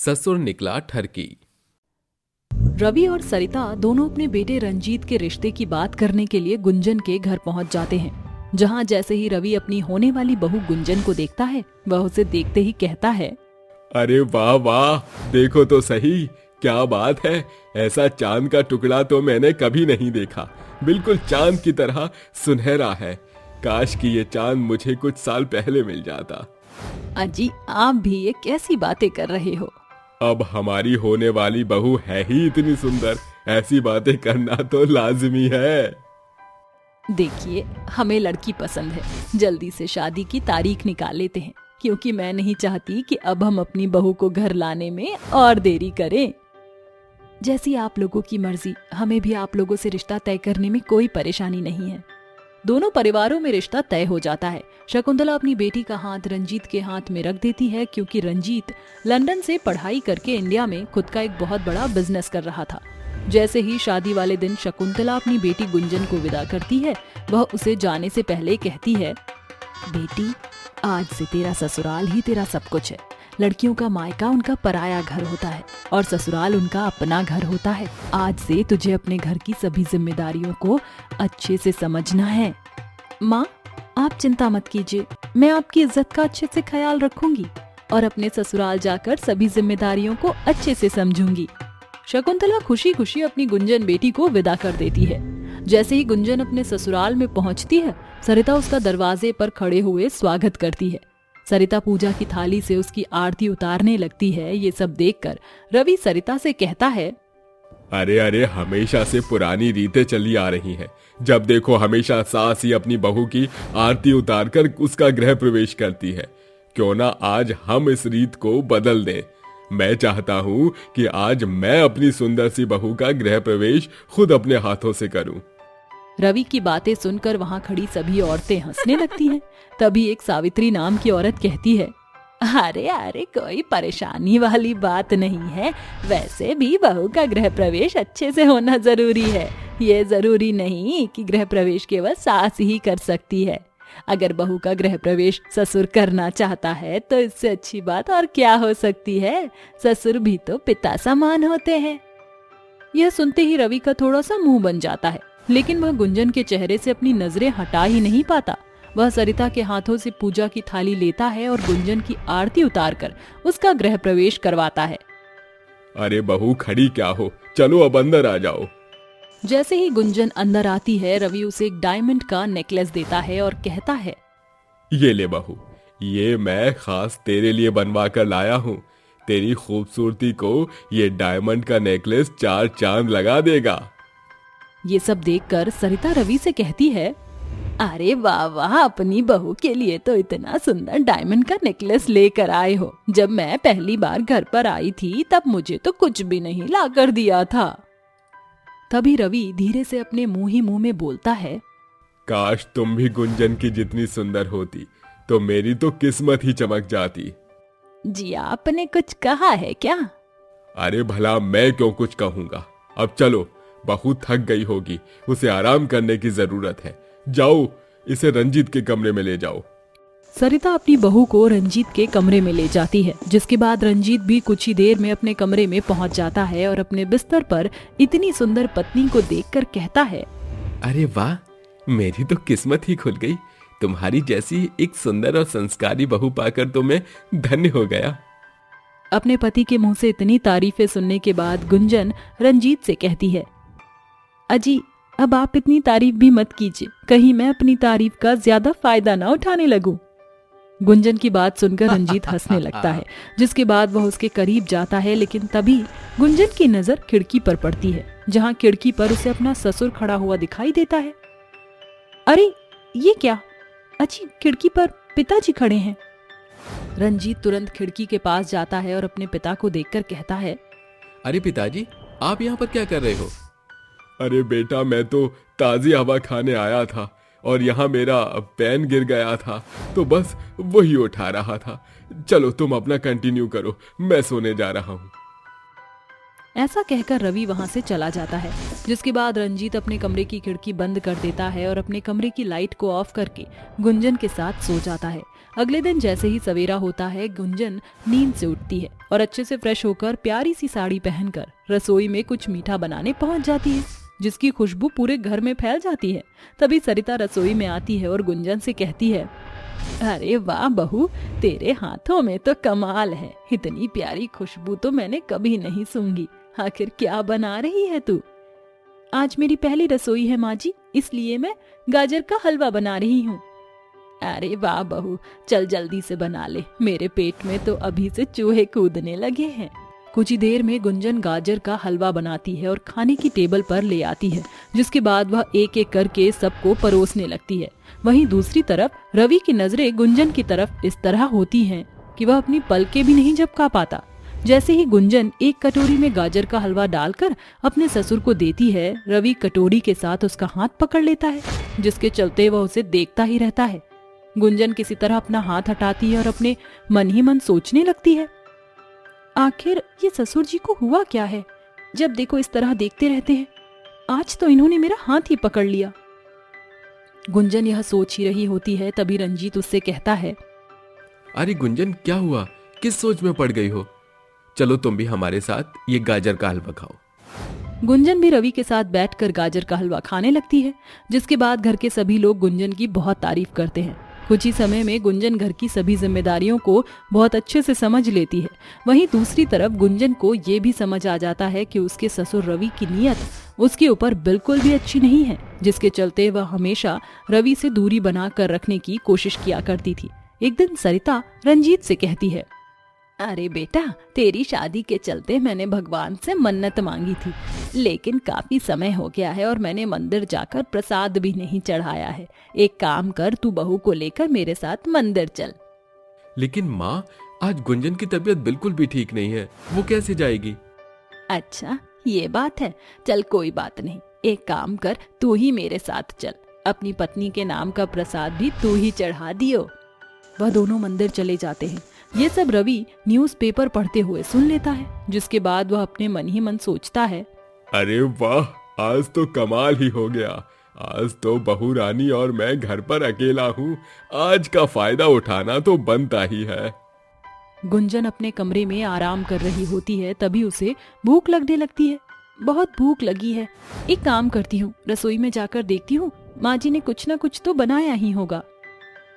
ससुर निकला ठरकी। रवि और सरिता दोनों अपने बेटे रंजीत के रिश्ते की बात करने के लिए गुंजन के घर पहुंच जाते हैं। जहां जैसे ही रवि अपनी होने वाली बहू गुंजन को देखता है, वह उसे देखते ही कहता है, अरे वाह वाह, देखो तो सही, क्या बात है। ऐसा चांद का टुकड़ा तो मैंने कभी नहीं देखा। बिल्कुल चांद की तरह सुनहरा है। काश कि ये चांद मुझे कुछ साल पहले मिल जाता। अजी आप भी ये कैसी बातें कर रहे हो। अब हमारी होने वाली बहू है ही इतनी सुंदर, ऐसी बातें करना तो लाजमी है। देखिए हमें लड़की पसंद है, जल्दी से शादी की तारीख निकाल लेते हैं, क्योंकि मैं नहीं चाहती कि अब हम अपनी बहू को घर लाने में और देरी करें। जैसी आप लोगों की मर्जी, हमें भी आप लोगों से रिश्ता तय करने में कोई परेशानी नहीं है। दोनों परिवारों में रिश्ता तय हो जाता है। शकुंतला अपनी बेटी का हाथ रंजीत के हाथ में रख देती है, क्योंकि रंजीत लंदन से पढ़ाई करके इंडिया में खुद का एक बहुत बड़ा बिजनेस कर रहा था। जैसे ही शादी वाले दिन शकुंतला अपनी बेटी गुंजन को विदा करती है, वह उसे जाने से पहले कहती है, बेटी आज से तेरा ससुराल ही तेरा सब कुछ है। लड़कियों का मायका उनका पराया घर होता है और ससुराल उनका अपना घर होता है। आज से तुझे अपने घर की सभी जिम्मेदारियों को अच्छे से समझना है। माँ आप चिंता मत कीजिए, मैं आपकी इज्जत का अच्छे से ख्याल रखूंगी और अपने ससुराल जाकर सभी जिम्मेदारियों को अच्छे से समझूंगी। शकुंतला खुशी खुशी अपनी गुंजन बेटी को विदा कर देती है। जैसे ही गुंजन अपने ससुराल में पहुंचती है, सरिता उसका दरवाजे पर खड़े हुए स्वागत करती है। सरिता पूजा की थाली से उसकी आरती उतारने लगती है। ये सब देखकर रवि सरिता से कहता है, अरे अरे, हमेशा से पुरानी रीतें चली आ रही हैं। जब देखो हमेशा सास ही अपनी बहू की आरती उतारकर उसका गृह प्रवेश करती है। क्यों ना आज हम इस रीत को बदल दें। मैं चाहता हूँ कि आज मैं अपनी सुंदर सी बहू का गृह प्रवेश खुद अपने हाथों से करूं। रवि की बातें सुनकर वहाँ खड़ी सभी औरतें हंसने लगती हैं। तभी एक सावित्री नाम की औरत कहती है, अरे अरे कोई परेशानी वाली बात नहीं है। वैसे भी बहू का गृह प्रवेश अच्छे से होना जरूरी है। ये जरूरी नहीं कि गृह प्रवेश केवल सास ही कर सकती है। अगर बहू का गृह प्रवेश ससुर करना चाहता है तो इससे अच्छी बात और क्या हो सकती है। ससुर भी तो पिता समान होते हैं। यह सुनते ही रवि का थोड़ा सा मुंह बन जाता है, लेकिन वह गुंजन के चेहरे से अपनी नजरें हटा ही नहीं पाता। वह सरिता के हाथों से पूजा की थाली लेता है और गुंजन की आरती उतारकर उसका गृह प्रवेश करवाता है। अरे बहू खड़ी क्या हो, चलो अब अंदर आ जाओ। जैसे ही गुंजन अंदर आती है, रवि उसे एक डायमंड का नेकलेस देता है और कहता है, ये ले बहू, ये मैं खास तेरे लिए बनवा कर लाया हूँ। तेरी खूबसूरती को ये डायमंड का नेकलेस 4 चांद लगा देगा। ये सब देखकर सरिता रवि से कहती है, अरे वाह वाह, अपनी बहू के लिए तो इतना सुंदर डायमंड का नेकलेस लेकर आए हो। जब मैं पहली बार घर पर आई थी तब मुझे तो कुछ भी नहीं लाकर दिया था। तभी रवि धीरे से अपने मुंह ही मुंह में बोलता है, काश तुम भी गुंजन की जितनी सुंदर होती तो मेरी तो किस्मत ही चमक जाती। जी आपने कुछ कहा है क्या? अरे भला मैं क्यों कुछ कहूंगा। अब चलो, बहू थक गई होगी, उसे आराम करने की जरूरत है। जाओ, इसे रंजीत के कमरे में ले जाओ। सरिता अपनी बहू को रंजीत के कमरे में ले जाती है, जिसके बाद रंजीत भी कुछ ही देर में अपने कमरे में पहुंच जाता है और अपने बिस्तर पर इतनी सुंदर पत्नी को देखकर कहता है, अरे वाह, मेरी तो किस्मत ही खुल गई। तुम्हारी जैसी एक सुंदर और संस्कारी बहू पाकर तो मैं धन्य हो गया। अपने पति के मुंह से इतनी तारीफें सुनने के बाद गुंजन रंजीत से कहती है, अजी अब आप इतनी तारीफ भी मत कीजिए, कहीं मैं अपनी तारीफ का ज्यादा फायदा ना उठाने लगूं। गुंजन की बात सुनकर रंजीत हंसने लगता है, जिसके बाद वह उसके करीब जाता है। लेकिन तभी गुंजन की नजर खिड़की पर पड़ती है, जहां खिड़की पर उसे अपना ससुर खड़ा हुआ दिखाई देता है। अरे ये क्या, अच्छी खिड़की पर पिताजी खड़े हैं। रंजीत तुरंत खिड़की के पास जाता है और अपने पिता को देखकर कहता है, अरे पिताजी, आप यहाँ पर क्या कर रहे हो? अरे बेटा, मैं तो ताजी हवा खाने आया था और यहाँ मेरा पेन गिर गया था, तो बस वही उठा रहा था। चलो तुम अपना कंटिन्यू करो, मैं सोने जा रहा हूँ। ऐसा कहकर रवि वहाँ से चला जाता है, जिसके बाद रंजीत अपने कमरे की खिड़की बंद कर देता है और अपने कमरे की लाइट को ऑफ करके गुंजन के साथ सो जाता है। अगले दिन जैसे ही सवेरा होता है, गुंजन नींद से उठती है और अच्छे से फ्रेश होकर प्यारी सी साड़ी पहनकर रसोई में कुछ मीठा बनाने पहुंच जाती है, जिसकी खुशबू पूरे घर में फैल जाती है। तभी सरिता रसोई में आती है और गुंजन से कहती है, अरे वाह बहू, तेरे हाथों में तो कमाल है। इतनी प्यारी खुशबू तो मैंने कभी नहीं सूंघी। आखिर क्या बना रही है तू? आज मेरी पहली रसोई है माँ जी, इसलिए मैं गाजर का हलवा बना रही हूँ। अरे वाह बहू, चल जल्दी से बना ले, मेरे पेट में तो अभी से चूहे कूदने लगे हैं। कुछ ही देर में गुंजन गाजर का हलवा बनाती है और खाने की टेबल पर ले आती है, जिसके बाद वह एक एक करके सबको परोसने लगती है। वहीं दूसरी तरफ रवि की नजरें गुंजन की तरफ इस तरह होती हैं कि वह अपनी पलकें भी नहीं झपका पाता। जैसे ही गुंजन एक कटोरी में गाजर का हलवा डालकर अपने ससुर को देती है, रवि कटोरी के साथ उसका हाथ पकड़ लेता है, जिसके चलते वह उसे देखता ही रहता है। गुंजन किसी तरह अपना हाथ हटाती है और अपने मन ही मन सोचने लगती है, आखिर ये ससुर जी को हुआ क्या है, जब देखो इस तरह देखते रहते हैं। आज तो इन्होंने मेरा हाथ ही पकड़ लिया। गुंजन यह सोच ही रही होती है, तभी रंजीत उससे कहता है, अरे गुंजन, क्या हुआ? किस सोच में पड़ गई हो? चलो तुम भी हमारे साथ ये गाजर का हलवा खाओ। गुंजन भी रवि के साथ बैठकर गाजर का हलवा खाने लगती है, जिसके बाद घर के सभी लोग गुंजन की बहुत तारीफ करते हैं। कुछ ही समय में गुंजन घर की सभी जिम्मेदारियों को बहुत अच्छे से समझ लेती है। वहीं दूसरी तरफ गुंजन को ये भी समझ आ जाता है कि उसके ससुर रवि की नीयत उसके ऊपर बिल्कुल भी अच्छी नहीं है, जिसके चलते वह हमेशा रवि से दूरी बना कर रखने की कोशिश किया करती थी। एक दिन सरिता रंजीत से कहती है, अरे बेटा, तेरी शादी के चलते मैंने भगवान से मन्नत मांगी थी, लेकिन काफी समय हो गया है और मैंने मंदिर जाकर प्रसाद भी नहीं चढ़ाया है। एक काम कर, तू बहू को लेकर मेरे साथ मंदिर चल। लेकिन माँ, आज गुंजन की तबीयत बिल्कुल भी ठीक नहीं है, वो कैसे जाएगी? अच्छा, ये बात है। चल कोई बात नहीं, एक काम कर, तू ही मेरे साथ चल। अपनी पत्नी के नाम का प्रसाद भी तू ही चढ़ा दियो। वह दोनों मंदिर चले जाते हैं। ये सब रवि न्यूज़पेपर पढ़ते हुए सुन लेता है, जिसके बाद वह अपने मन ही मन सोचता है, अरे वाह, आज तो कमाल ही हो गया। आज तो बहू रानी और मैं घर पर अकेला हूँ। आज का फायदा उठाना तो बनता ही है। गुंजन अपने कमरे में आराम कर रही होती है, तभी उसे भूख लगने लगती है। बहुत भूख लगी है, एक काम करती हूँ, रसोई में जाकर देखती हूँ, माँ जी ने कुछ न कुछ तो बनाया ही होगा।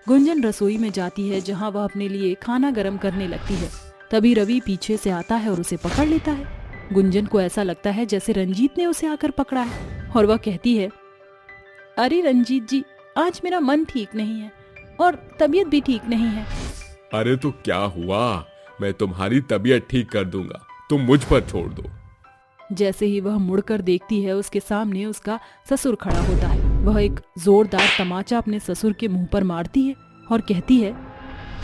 गुंजन रसोई में जाती है, जहाँ वह अपने लिए खाना गर्म करने लगती है। तभी रवि पीछे से आता है और उसे पकड़ लेता है। गुंजन को ऐसा लगता है जैसे रंजीत ने उसे आकर पकड़ा है, और वह कहती है, अरे रंजीत जी, आज मेरा मन ठीक नहीं है और तबीयत भी ठीक नहीं है। अरे तो क्या हुआ? मैं तुम्हारी तबीयत ठीक कर दूंगा, तुम मुझ पर छोड़ दो। जैसे ही वह मुड़कर देखती है, उसके सामने उसका ससुर खड़ा होता है। वह एक जोरदार तमाचा अपने ससुर के मुंह पर मारती है और कहती है,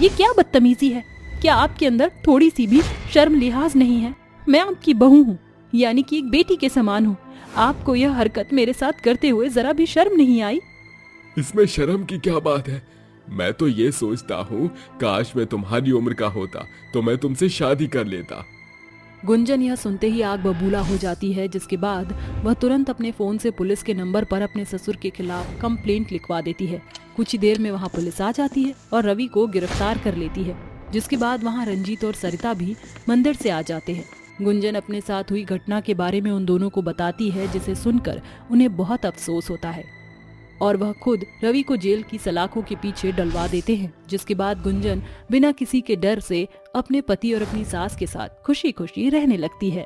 ये क्या बदतमीजी है? क्या आपके अंदर थोड़ी सी भी शर्म लिहाज नहीं है? मैं आपकी बहू हूँ, यानी कि एक बेटी के समान हूँ। आपको यह हरकत मेरे साथ करते हुए जरा भी शर्म नहीं आई? इसमें शर्म की क्या बात है? मैं तो ये सोचता हूँ, काश मैं तुम्हारी उम्र का होता तो मैं तुमसे शादी कर लेता। गुंजन यह सुनते ही आग बबूला हो जाती है, जिसके बाद वह तुरंत अपने फोन से पुलिस के नंबर पर अपने ससुर के खिलाफ कंप्लेंट लिखवा देती है। कुछ ही देर में वहां पुलिस आ जाती है और रवि को गिरफ्तार कर लेती है, जिसके बाद वहां रंजीत और सरिता भी मंदिर से आ जाते हैं। गुंजन अपने साथ हुई घटना के बारे में उन दोनों को बताती है, जिसे सुनकर उन्हें बहुत अफसोस होता है और वह खुद रवि को जेल की सलाखों के पीछे डलवा देते हैं। जिसके बाद गुंजन बिना किसी के डर से अपने पति और अपनी सास के साथ खुशी खुशी रहने लगती है।